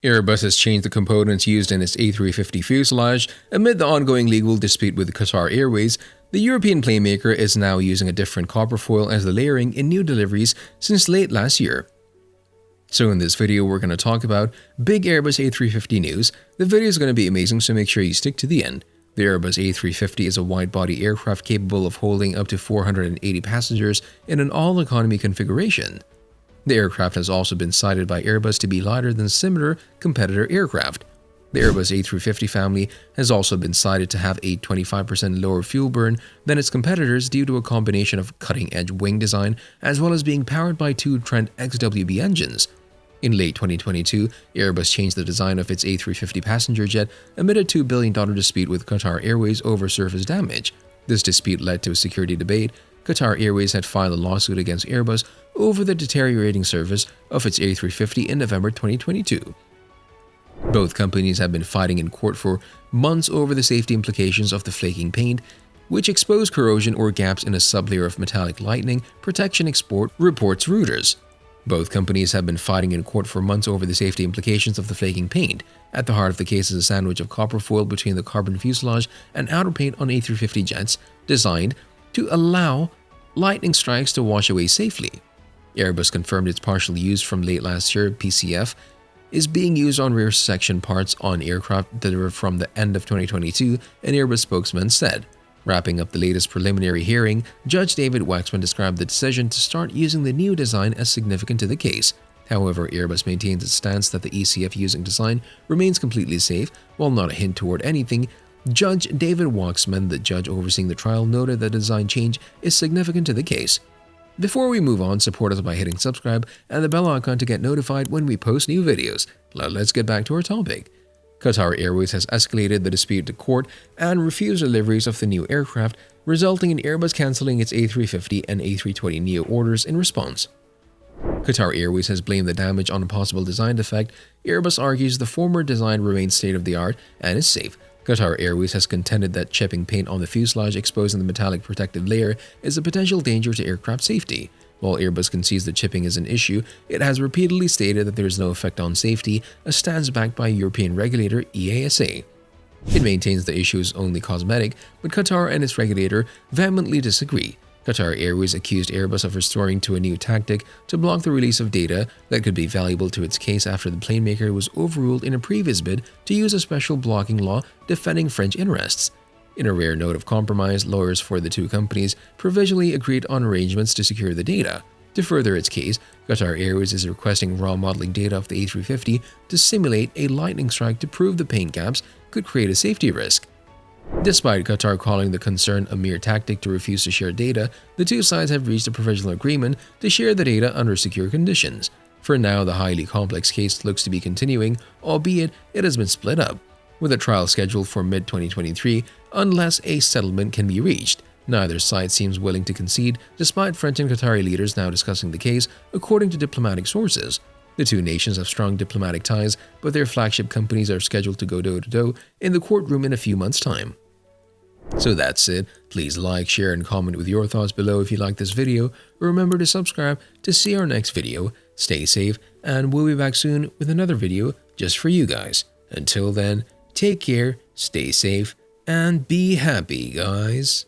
Airbus has changed the components used in its A350 fuselage amid the ongoing legal dispute with Qatar Airways. The European planemaker is now using a different copper foil as the layering in new deliveries since late last year. So in this video, we're going to talk about big Airbus A350 news. The video is going to be amazing, so make sure you stick to the end. The Airbus A350 is a wide-body aircraft capable of holding up to 480 passengers in an all-economy configuration. The aircraft has also been cited by Airbus to be lighter than similar competitor aircraft. The Airbus A350 family has also been cited to have a 25% lower fuel burn than its competitors due to a combination of cutting-edge wing design as well as being powered by two Trent XWB engines. In late 2022, Airbus changed the design of its A350 passenger jet amid a $2 billion dispute with Qatar Airways over surface damage. This dispute led to a security debate. Qatar Airways had filed a lawsuit against Airbus over the deteriorating surface of its A350 in November 2022. Both companies have been fighting in court for months over the safety implications of the flaking paint, which exposed corrosion or gaps in a sublayer of metallic lining protection export, reports Reuters. Both companies have been fighting in court for months over the safety implications of the flaking paint. At the heart of the case is a sandwich of copper foil between the carbon fuselage and outer paint on A350 jets, designed to allow lightning strikes to wash away safely. Airbus confirmed its partial use from late last year. PCF is being used on rear section parts on aircraft delivered from the end of 2022, an Airbus spokesman said. Wrapping up the latest preliminary hearing, Judge David Waxman described the decision to start using the new design as significant to the case. However, Airbus maintains its stance that the ECF using design remains completely safe, while not a hint toward anything. Judge David Waxman, the judge overseeing the trial, noted that the design change is significant to the case. Before we move on, support us by hitting subscribe and the bell icon to get notified when we post new videos. Let's get back to our topic. Qatar Airways has escalated the dispute to court and refused deliveries of the new aircraft, resulting in Airbus cancelling its A350 and A320neo orders in response. Qatar Airways has blamed the damage on a possible design defect. Airbus argues the former design remains state-of-the-art and is safe. Qatar Airways has contended that chipping paint on the fuselage, exposing the metallic protective layer, is a potential danger to aircraft safety. While Airbus concedes that chipping is an issue, it has repeatedly stated that there is no effect on safety, a stance backed by European regulator EASA. It maintains the issue is only cosmetic, but Qatar and its regulator vehemently disagree. Qatar Airways accused Airbus of resorting to a new tactic to block the release of data that could be valuable to its case after the planemaker was overruled in a previous bid to use a special blocking law defending French interests. In a rare note of compromise, lawyers for the two companies provisionally agreed on arrangements to secure the data. To further its case, Qatar Airways is requesting raw modeling data of the A350 to simulate a lightning strike to prove the paint gaps could create a safety risk. Despite Qatar calling the concern a mere tactic to refuse to share data, the two sides have reached a provisional agreement to share the data under secure conditions. For now, the highly complex case looks to be continuing, albeit it has been split up, with a trial scheduled for mid-2023 unless a settlement can be reached. Neither side seems willing to concede, despite French and Qatari leaders now discussing the case, according to diplomatic sources. The two nations have strong diplomatic ties, but their flagship companies are scheduled to go toe-to-toe in the courtroom in a few months' time. So that's it. Please like, share, and comment with your thoughts below if you like this video. Remember to subscribe to see our next video. Stay safe, and we'll be back soon with another video just for you guys. Until then, take care, stay safe, and be happy, guys.